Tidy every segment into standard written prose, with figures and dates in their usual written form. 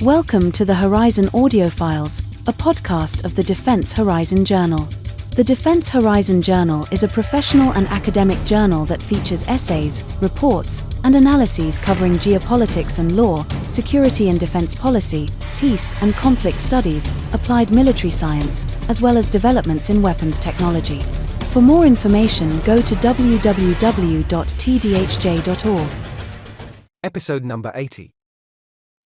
Welcome to the Horizon Audiofiles, a podcast of the Defense Horizon Journal. The Defense Horizon Journal is a professional and academic journal that features essays, reports, and analyses covering geopolitics and law, security and defense policy, peace and conflict studies, applied military science, as well as developments in weapons technology. For more information, go to www.tdhj.org. Episode number 80.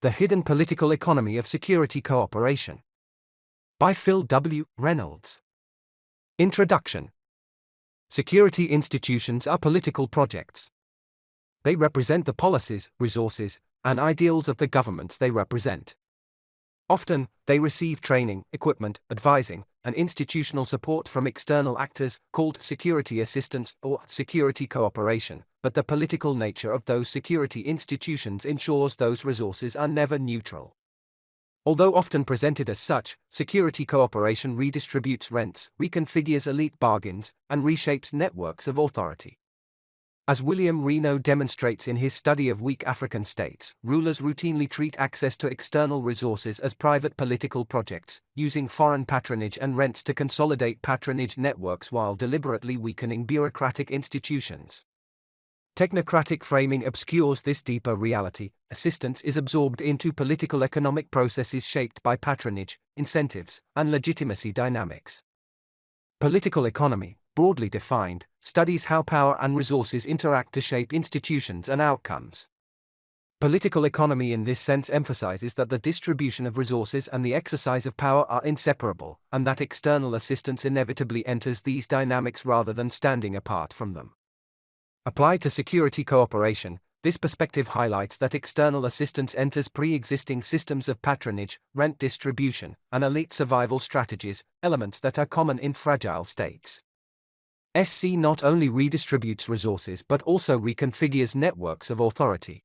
The Hidden Political Economy of Security Cooperation. By Phil W. Reynolds. Introduction. Security institutions are political projects. They represent the policies, resources, and ideals of the governments they represent. Often, they receive training, equipment, advising, and institutional support from external actors, called security assistance or security cooperation, but the political nature of those security institutions ensures those resources are never neutral. Although often presented as such, security cooperation redistributes rents, reconfigures elite bargains, and reshapes networks of authority. As William Reno demonstrates in his study of weak African states, rulers routinely treat access to external resources as private political projects, using foreign patronage and rents to consolidate patronage networks while deliberately weakening bureaucratic institutions. Technocratic framing obscures this deeper reality. Assistance is absorbed into political economic processes shaped by patronage, incentives, and legitimacy dynamics. Political economy, broadly defined, studies how power and resources interact to shape institutions and outcomes. Political economy in this sense emphasizes that the distribution of resources and the exercise of power are inseparable, and that external assistance inevitably enters these dynamics rather than standing apart from them. Applied to security cooperation, this perspective highlights that external assistance enters pre-existing systems of patronage, rent distribution, and elite survival strategies, elements that are common in fragile states. SC not only redistributes resources but also reconfigures networks of authority.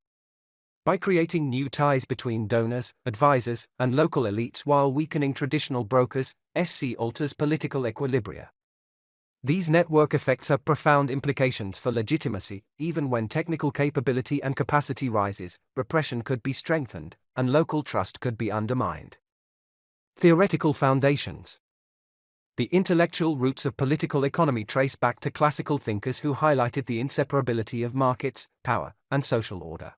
By creating new ties between donors, advisors, and local elites while weakening traditional brokers, SC alters political equilibria. These network effects have profound implications for legitimacy. Even when technical capability and capacity rises, repression could be strengthened, and local trust could be undermined. Theoretical foundations. The intellectual roots of political economy trace back to classical thinkers who highlighted the inseparability of markets, power, and social order.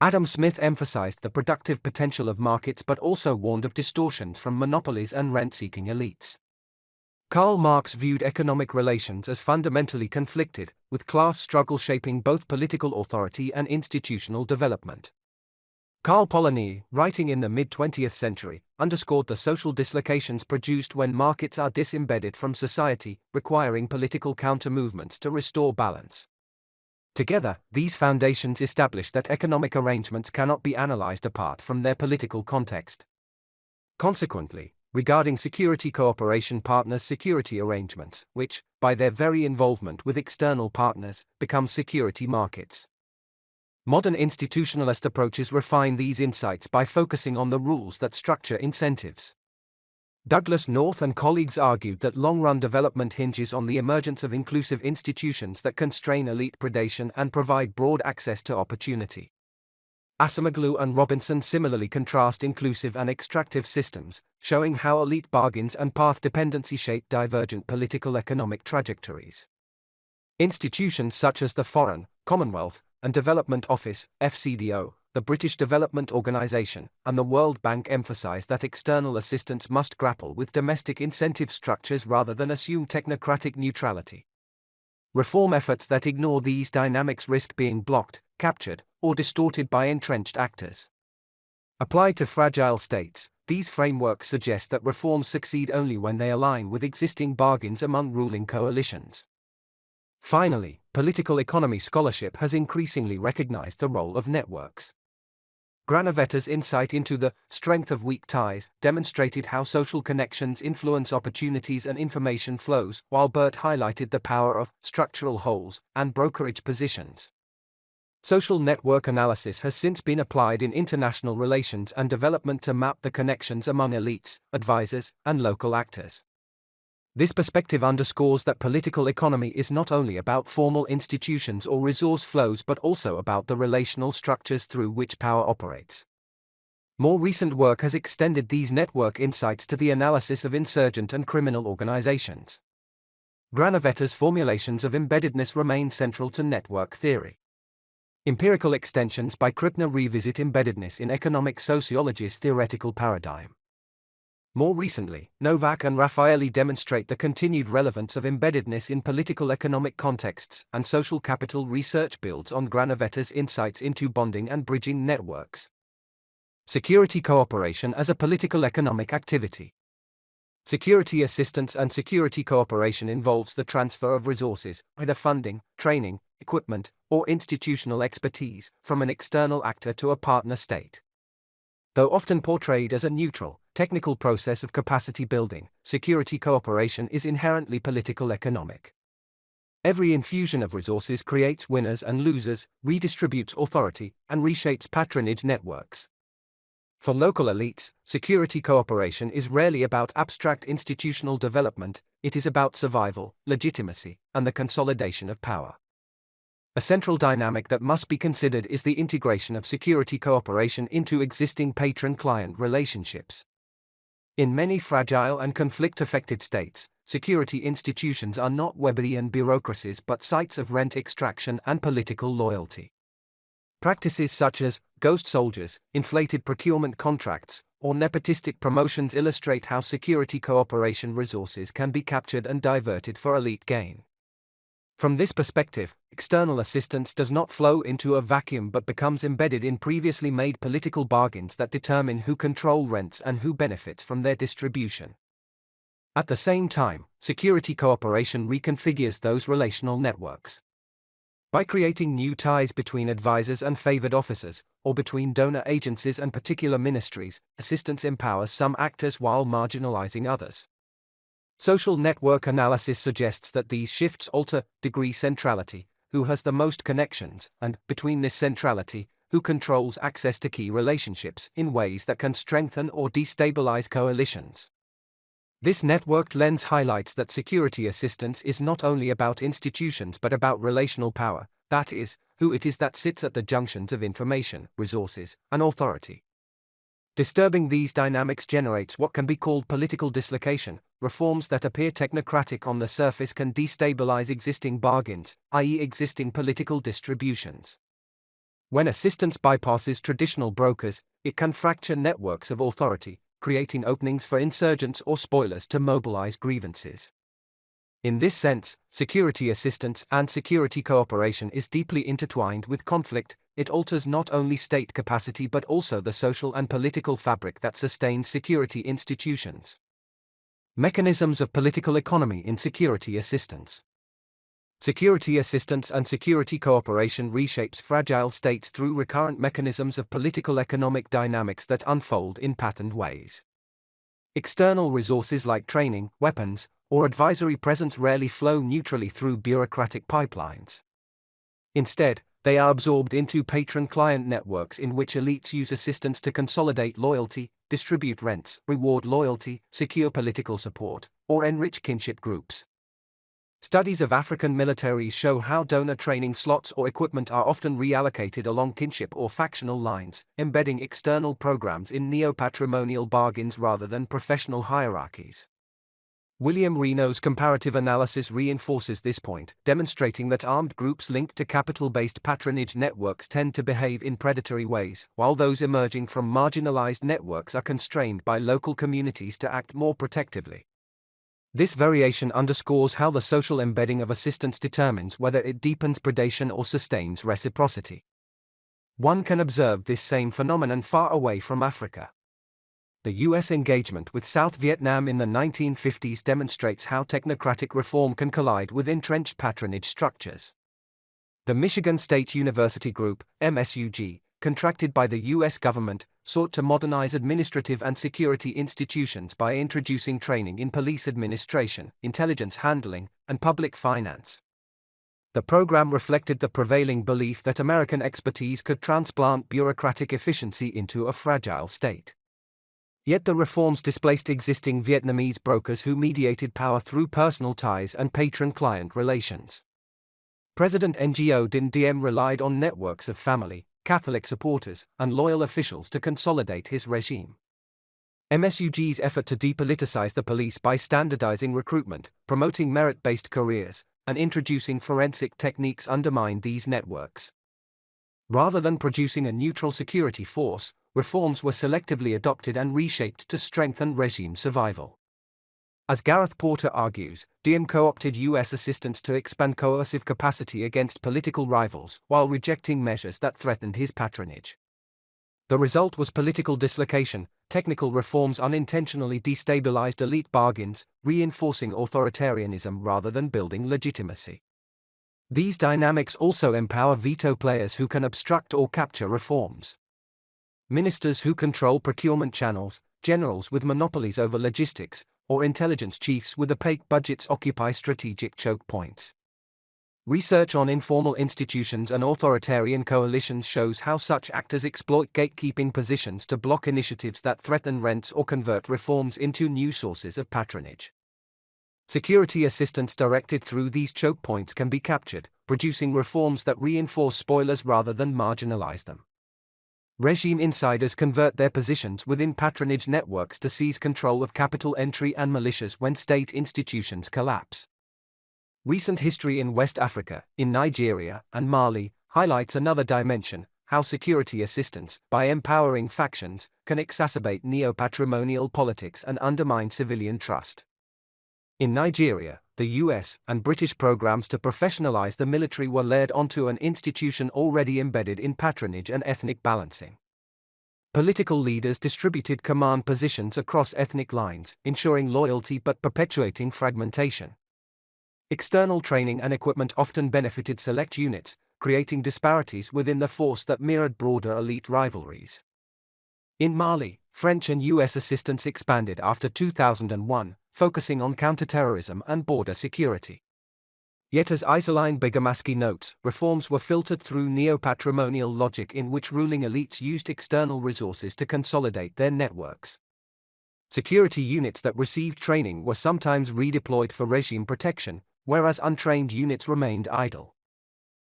Adam Smith emphasized the productive potential of markets but also warned of distortions from monopolies and rent-seeking elites. Karl Marx viewed economic relations as fundamentally conflicted, with class struggle shaping both political authority and institutional development. Karl Polanyi, writing in the mid-20th century, underscored the social dislocations produced when markets are disembedded from society, requiring political counter-movements to restore balance. Together, these foundations establish that economic arrangements cannot be analyzed apart from their political context. Consequently, regarding security cooperation partners' security arrangements, which, by their very involvement with external partners, become security markets. Modern institutionalist approaches refine these insights by focusing on the rules that structure incentives. Douglas North and colleagues argued that long-run development hinges on the emergence of inclusive institutions that constrain elite predation and provide broad access to opportunity. Asimoglu and Robinson similarly contrast inclusive and extractive systems, showing how elite bargains and path dependency shape divergent political economic trajectories. Institutions such as the Foreign, Commonwealth, and Development Office, FCDO, the British Development Organization, and the World Bank emphasize that external assistance must grapple with domestic incentive structures rather than assume technocratic neutrality. Reform efforts that ignore these dynamics risk being blocked, captured, or distorted by entrenched actors. Applied to fragile states, these frameworks suggest that reforms succeed only when they align with existing bargains among ruling coalitions. Finally, political economy scholarship has increasingly recognized the role of networks. Granovetter's insight into the strength of weak ties demonstrated how social connections influence opportunities and information flows, while Burt highlighted the power of structural holes and brokerage positions. Social network analysis has since been applied in international relations and development to map the connections among elites, advisors, and local actors. This perspective underscores that political economy is not only about formal institutions or resource flows but also about the relational structures through which power operates. More recent work has extended these network insights to the analysis of insurgent and criminal organizations. Granovetter's formulations of embeddedness remain central to network theory. Empirical extensions by Krippner revisit embeddedness in economic sociology's theoretical paradigm. More recently, Novak and Raffaelli demonstrate the continued relevance of embeddedness in political economic contexts, and social capital research builds on Granovetter's insights into bonding and bridging networks. Security cooperation as a political economic activity. Security assistance and security cooperation involves the transfer of resources, either funding, training, equipment, or institutional expertise, from an external actor to a partner state. Though often portrayed as a neutral, technical process of capacity building, security cooperation is inherently political economic. Every infusion of resources creates winners and losers, redistributes authority, and reshapes patronage networks. For local elites, security cooperation is rarely about abstract institutional development, it is about survival, legitimacy, and the consolidation of power. A central dynamic that must be considered is the integration of security cooperation into existing patron-client relationships. In many fragile and conflict-affected states, security institutions are not Weberian bureaucracies but sites of rent extraction and political loyalty. Practices such as ghost soldiers, inflated procurement contracts, or nepotistic promotions illustrate how security cooperation resources can be captured and diverted for elite gain. From this perspective, external assistance does not flow into a vacuum but becomes embedded in previously made political bargains that determine who control rents and who benefits from their distribution. At the same time, security cooperation reconfigures those relational networks. By creating new ties between advisors and favored officers, or between donor agencies and particular ministries, assistance empowers some actors while marginalizing others. Social network analysis suggests that these shifts alter degree centrality, who has the most connections, and, between this centrality, who controls access to key relationships, in ways that can strengthen or destabilize coalitions. This networked lens highlights that security assistance is not only about institutions but about relational power, that is, who it is that sits at the junctions of information, resources, and authority. Disturbing these dynamics generates what can be called political dislocation. Reforms that appear technocratic on the surface can destabilize existing bargains, i.e., existing political distributions. When assistance bypasses traditional brokers, it can fracture networks of authority, creating openings for insurgents or spoilers to mobilize grievances. In this sense, security assistance and security cooperation is deeply intertwined with conflict. It alters not only state capacity but also the social and political fabric that sustains security institutions. Mechanisms of political economy in security assistance. Security assistance and security cooperation reshapes fragile states through recurrent mechanisms of political economic dynamics that unfold in patterned ways. External resources like training, weapons, or advisory presence rarely flow neutrally through bureaucratic pipelines. Instead, they are absorbed into patron-client networks in which elites use assistance to consolidate loyalty, distribute rents, reward loyalty, secure political support, or enrich kinship groups. Studies of African militaries show how donor training slots or equipment are often reallocated along kinship or factional lines, embedding external programs in neo-patrimonial bargains rather than professional hierarchies. William Reno's comparative analysis reinforces this point, demonstrating that armed groups linked to capital-based patronage networks tend to behave in predatory ways, while those emerging from marginalized networks are constrained by local communities to act more protectively. This variation underscores how the social embedding of assistance determines whether it deepens predation or sustains reciprocity. One can observe this same phenomenon far away from Africa. The U.S. engagement with South Vietnam in the 1950s demonstrates how technocratic reform can collide with entrenched patronage structures. The Michigan State University Group, MSUG, contracted by the U.S. government, sought to modernize administrative and security institutions by introducing training in police administration, intelligence handling, and public finance. The program reflected the prevailing belief that American expertise could transplant bureaucratic efficiency into a fragile state. Yet the reforms displaced existing Vietnamese brokers who mediated power through personal ties and patron-client relations. President Ngo Dinh Diem relied on networks of family, Catholic supporters, and loyal officials to consolidate his regime. MSUG's effort to depoliticize the police by standardizing recruitment, promoting merit-based careers, and introducing forensic techniques undermined these networks. Rather than producing a neutral security force, reforms were selectively adopted and reshaped to strengthen regime survival. As Gareth Porter argues, Diem co-opted U.S. assistance to expand coercive capacity against political rivals while rejecting measures that threatened his patronage. The result was political dislocation. Technical reforms unintentionally destabilized elite bargains, reinforcing authoritarianism rather than building legitimacy. These dynamics also empower veto players who can obstruct or capture reforms. Ministers who control procurement channels, generals with monopolies over logistics, or intelligence chiefs with opaque budgets occupy strategic choke points. Research on informal institutions and authoritarian coalitions shows how such actors exploit gatekeeping positions to block initiatives that threaten rents or convert reforms into new sources of patronage. Security assistance directed through these choke points can be captured, producing reforms that reinforce spoilers rather than marginalize them. Regime insiders convert their positions within patronage networks to seize control of capital entry and militias when state institutions collapse. Recent history in West Africa, in Nigeria, and Mali, highlights another dimension: how security assistance, by empowering factions, can exacerbate neo-patrimonial politics and undermine civilian trust. In Nigeria, the US and British programs to professionalize the military were layered onto an institution already embedded in patronage and ethnic balancing. Political leaders distributed command positions across ethnic lines, ensuring loyalty but perpetuating fragmentation. External training and equipment often benefited select units, creating disparities within the force that mirrored broader elite rivalries. In Mali, French and US assistance expanded after 2001, focusing on counterterrorism and border security. Yet, as Isoline Begamaski notes, reforms were filtered through neo-patrimonial logic in which ruling elites used external resources to consolidate their networks. Security units that received training were sometimes redeployed for regime protection, whereas untrained units remained idle.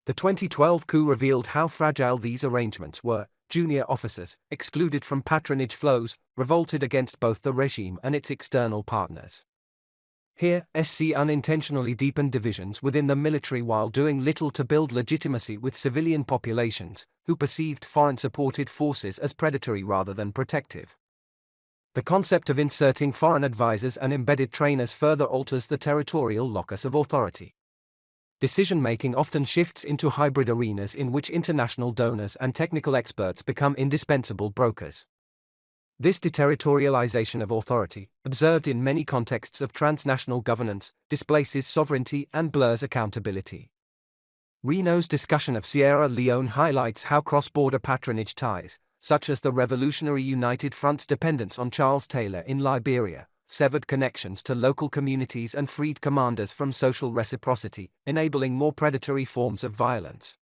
The 2012 coup revealed how fragile these arrangements were. Junior officers, excluded from patronage flows, revolted against both the regime and its external partners. Here, SC unintentionally deepened divisions within the military while doing little to build legitimacy with civilian populations, who perceived foreign-supported forces as predatory rather than protective. The concept of inserting foreign advisors and embedded trainers further alters the territorial locus of authority. Decision-making often shifts into hybrid arenas in which international donors and technical experts become indispensable brokers. This deterritorialization of authority, observed in many contexts of transnational governance, displaces sovereignty and blurs accountability. Reno's discussion of Sierra Leone highlights how cross-border patronage ties, such as the Revolutionary United Front's dependence on Charles Taylor in Liberia, severed connections to local communities and freed commanders from social reciprocity, enabling more predatory forms of violence.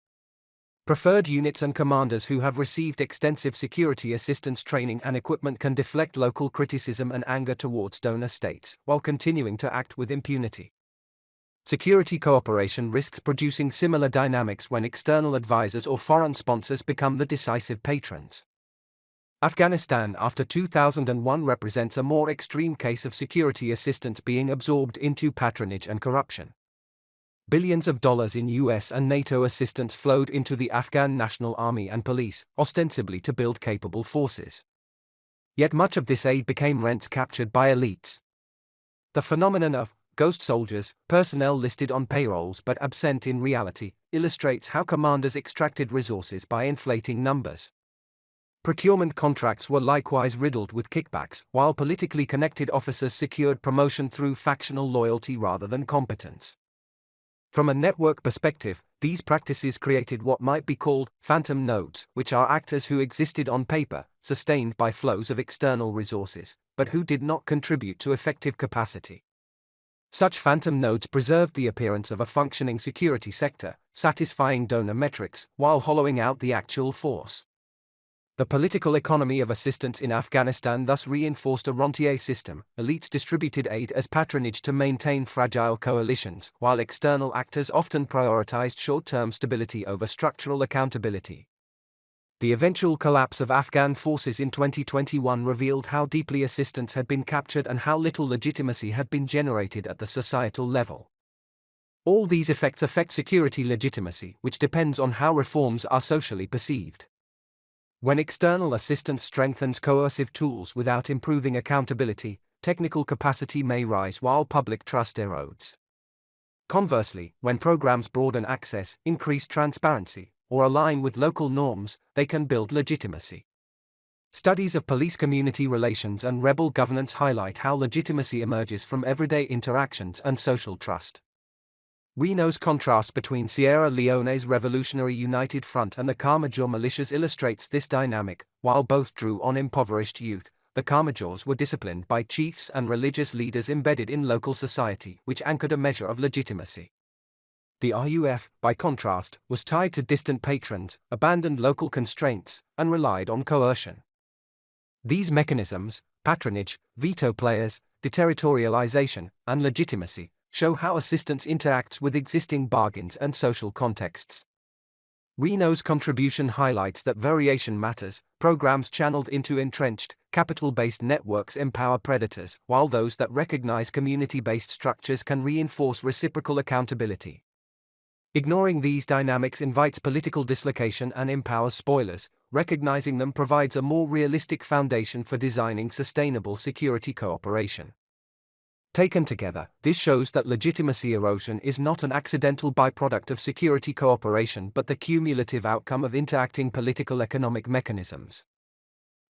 Preferred units and commanders who have received extensive security assistance training and equipment can deflect local criticism and anger towards donor states, while continuing to act with impunity. Security cooperation risks producing similar dynamics when external advisors or foreign sponsors become the decisive patrons. Afghanistan after 2001 represents a more extreme case of security assistance being absorbed into patronage and corruption. Billions of dollars in US and NATO assistance flowed into the Afghan National Army and police, ostensibly to build capable forces. Yet much of this aid became rents captured by elites. The phenomenon of ghost soldiers, personnel listed on payrolls but absent in reality, illustrates how commanders extracted resources by inflating numbers. Procurement contracts were likewise riddled with kickbacks, while politically connected officers secured promotion through factional loyalty rather than competence. From a network perspective, these practices created what might be called phantom nodes, which are actors who existed on paper, sustained by flows of external resources, but who did not contribute to effective capacity. Such phantom nodes preserved the appearance of a functioning security sector, satisfying donor metrics, while hollowing out the actual force. The political economy of assistance in Afghanistan thus reinforced a rentier system. Elites distributed aid as patronage to maintain fragile coalitions, while external actors often prioritized short-term stability over structural accountability. The eventual collapse of Afghan forces in 2021 revealed how deeply assistance had been captured and how little legitimacy had been generated at the societal level. All these effects affect security legitimacy, which depends on how reforms are socially perceived. When external assistance strengthens coercive tools without improving accountability, technical capacity may rise while public trust erodes. Conversely, when programs broaden access, increase transparency, or align with local norms, they can build legitimacy. Studies of police-community relations and rebel governance highlight how legitimacy emerges from everyday interactions and social trust. Reno's contrast between Sierra Leone's Revolutionary United Front and the Kamajor militias illustrates this dynamic. While both drew on impoverished youth, the Kamajors were disciplined by chiefs and religious leaders embedded in local society, which anchored a measure of legitimacy. The RUF, by contrast, was tied to distant patrons, abandoned local constraints, and relied on coercion. These mechanisms, patronage, veto players, deterritorialization, and legitimacy, show how assistance interacts with existing bargains and social contexts. Reno's contribution highlights that variation matters. Programs channeled into entrenched, capital-based networks empower predators, while those that recognize community-based structures can reinforce reciprocal accountability. Ignoring these dynamics invites political dislocation and empowers spoilers. Recognizing them provides a more realistic foundation for designing sustainable security cooperation. Taken together, this shows that legitimacy erosion is not an accidental byproduct of security cooperation but the cumulative outcome of interacting political-economic mechanisms.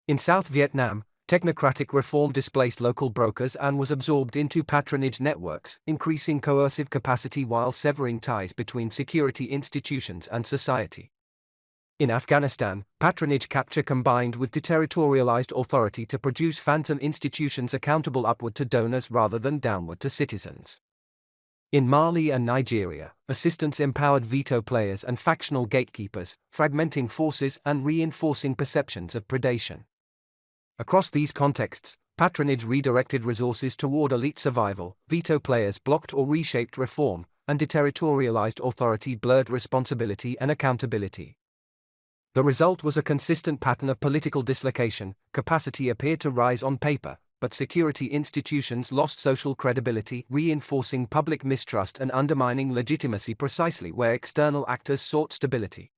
In South Vietnam, technocratic reform displaced local brokers and was absorbed into patronage networks, increasing coercive capacity while severing ties between security institutions and society. In Afghanistan, patronage capture combined with deterritorialized authority to produce phantom institutions accountable upward to donors rather than downward to citizens. In Mali and Nigeria, assistance empowered veto players and factional gatekeepers, fragmenting forces and reinforcing perceptions of predation. Across these contexts, patronage redirected resources toward elite survival, veto players blocked or reshaped reform, and deterritorialized authority blurred responsibility and accountability. The result was a consistent pattern of political dislocation. Capacity appeared to rise on paper, but security institutions lost social credibility, reinforcing public mistrust and undermining legitimacy precisely where external actors sought stability.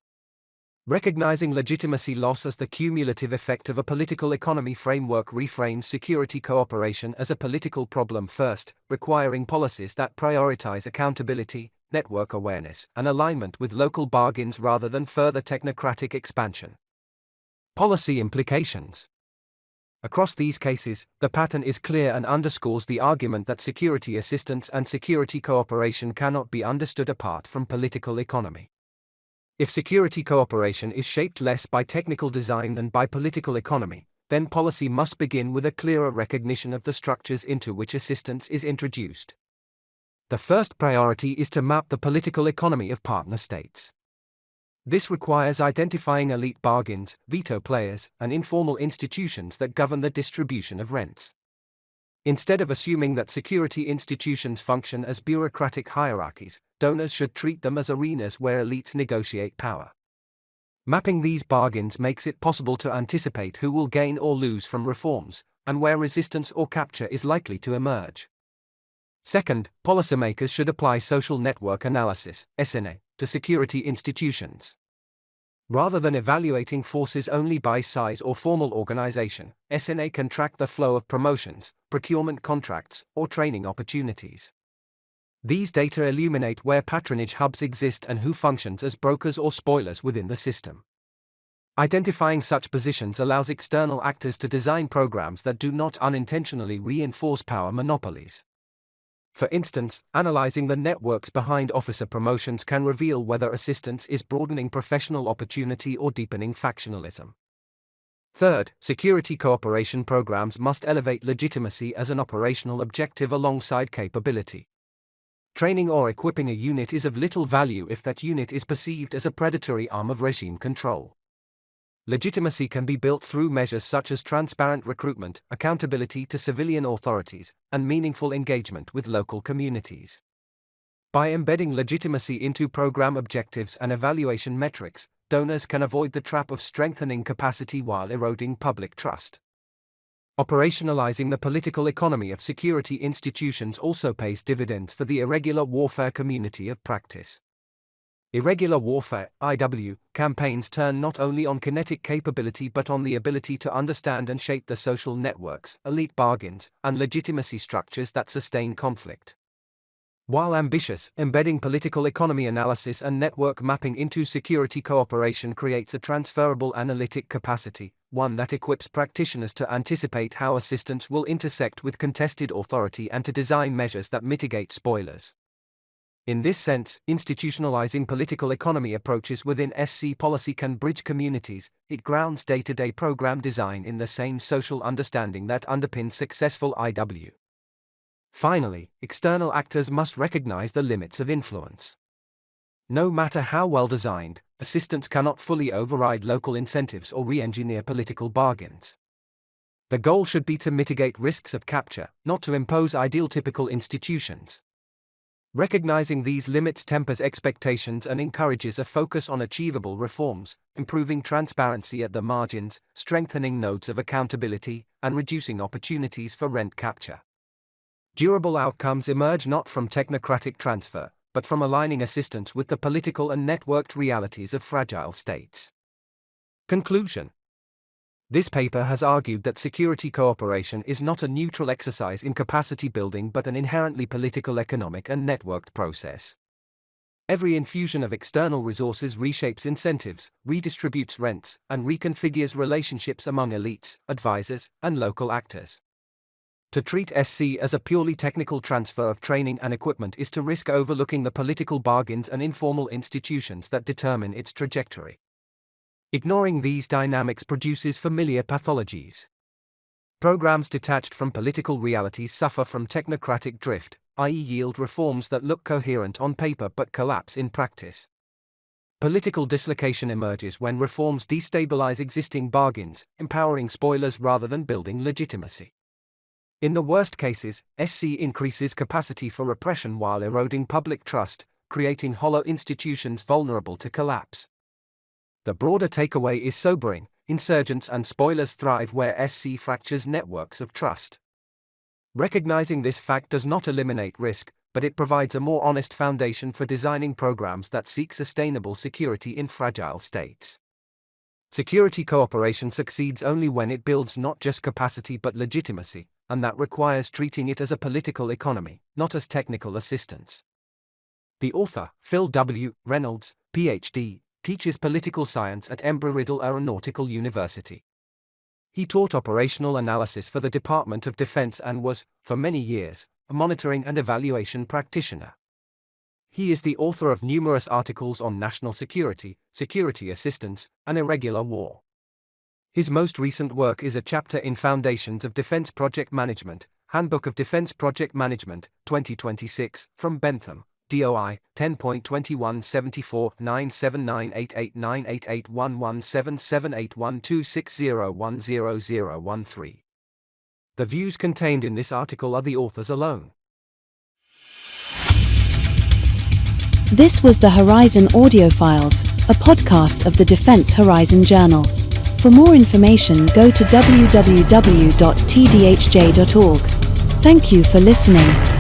Recognizing legitimacy loss as the cumulative effect of a political economy framework reframes security cooperation as a political problem first, requiring policies that prioritize accountability, network awareness, and alignment with local bargains rather than further technocratic expansion. Policy implications. Across these cases, the pattern is clear and underscores the argument that security assistance and security cooperation cannot be understood apart from political economy. If security cooperation is shaped less by technical design than by political economy, then policy must begin with a clearer recognition of the structures into which assistance is introduced. The first priority is to map the political economy of partner states. This requires identifying elite bargains, veto players, and informal institutions that govern the distribution of rents. Instead of assuming that security institutions function as bureaucratic hierarchies, donors should treat them as arenas where elites negotiate power. Mapping these bargains makes it possible to anticipate who will gain or lose from reforms, and where resistance or capture is likely to emerge. Second, policymakers should apply social network analysis, SNA, to security institutions. Rather than evaluating forces only by size or formal organization, SNA can track the flow of promotions, procurement contracts, or training opportunities. These data illuminate where patronage hubs exist and who functions as brokers or spoilers within the system. Identifying such positions allows external actors to design programs that do not unintentionally reinforce power monopolies. For instance, analyzing the networks behind officer promotions can reveal whether assistance is broadening professional opportunity or deepening factionalism. Third, security cooperation programs must elevate legitimacy as an operational objective alongside capability. Training or equipping a unit is of little value if that unit is perceived as a predatory arm of regime control. Legitimacy can be built through measures such as transparent recruitment, accountability to civilian authorities, and meaningful engagement with local communities. By embedding legitimacy into program objectives and evaluation metrics, donors can avoid the trap of strengthening capacity while eroding public trust. Operationalizing the political economy of security institutions also pays dividends for the irregular warfare community of practice. Irregular warfare (IW) campaigns turn not only on kinetic capability but on the ability to understand and shape the social networks, elite bargains, and legitimacy structures that sustain conflict. While ambitious, embedding political economy analysis and network mapping into security cooperation creates a transferable analytic capacity, one that equips practitioners to anticipate how assistance will intersect with contested authority and to design measures that mitigate spoilers. In this sense, institutionalizing political economy approaches within SC policy can bridge communities. It grounds day-to-day program design in the same social understanding that underpins successful IW. Finally, external actors must recognize the limits of influence. No matter how well designed, assistance cannot fully override local incentives or re-engineer political bargains. The goal should be to mitigate risks of capture, not to impose ideal-typical institutions. Recognizing these limits tempers expectations and encourages a focus on achievable reforms, improving transparency at the margins, strengthening nodes of accountability, and reducing opportunities for rent capture. Durable outcomes emerge not from technocratic transfer, but from aligning assistance with the political and networked realities of fragile states. Conclusion. This paper has argued that security cooperation is not a neutral exercise in capacity building but an inherently political, economic, and networked process. Every infusion of external resources reshapes incentives, redistributes rents, and reconfigures relationships among elites, advisors, and local actors. To treat SC as a purely technical transfer of training and equipment is to risk overlooking the political bargains and informal institutions that determine its trajectory. Ignoring these dynamics produces familiar pathologies. Programs detached from political realities suffer from technocratic drift, i.e., yield reforms that look coherent on paper but collapse in practice. Political dislocation emerges when reforms destabilize existing bargains, empowering spoilers rather than building legitimacy. In the worst cases, SC increases capacity for repression while eroding public trust, creating hollow institutions vulnerable to collapse. The broader takeaway is sobering: insurgents and spoilers thrive where SC fractures networks of trust. Recognizing this fact does not eliminate risk, but it provides a more honest foundation for designing programs that seek sustainable security in fragile states. Security cooperation succeeds only when it builds not just capacity but legitimacy, and that requires treating it as a political economy, not as technical assistance. The author, Phil W. Reynolds, Ph.D., teaches political science at Embry-Riddle Aeronautical University. He taught operational analysis for the Department of Defense and was, for many years, a monitoring and evaluation practitioner. He is the author of numerous articles on national security, security assistance, and irregular war. His most recent work is a chapter in Foundations of Defense Project Management, Handbook of Defense Project Management, 2026, from Bentham, DOI, 10.2174-97988998117781260100013. The views contained in this article are the author's alone. This was the Horizon Audiofiles, a podcast of the Defense Horizon Journal. For more information, go to www.tdhj.org. Thank you for listening.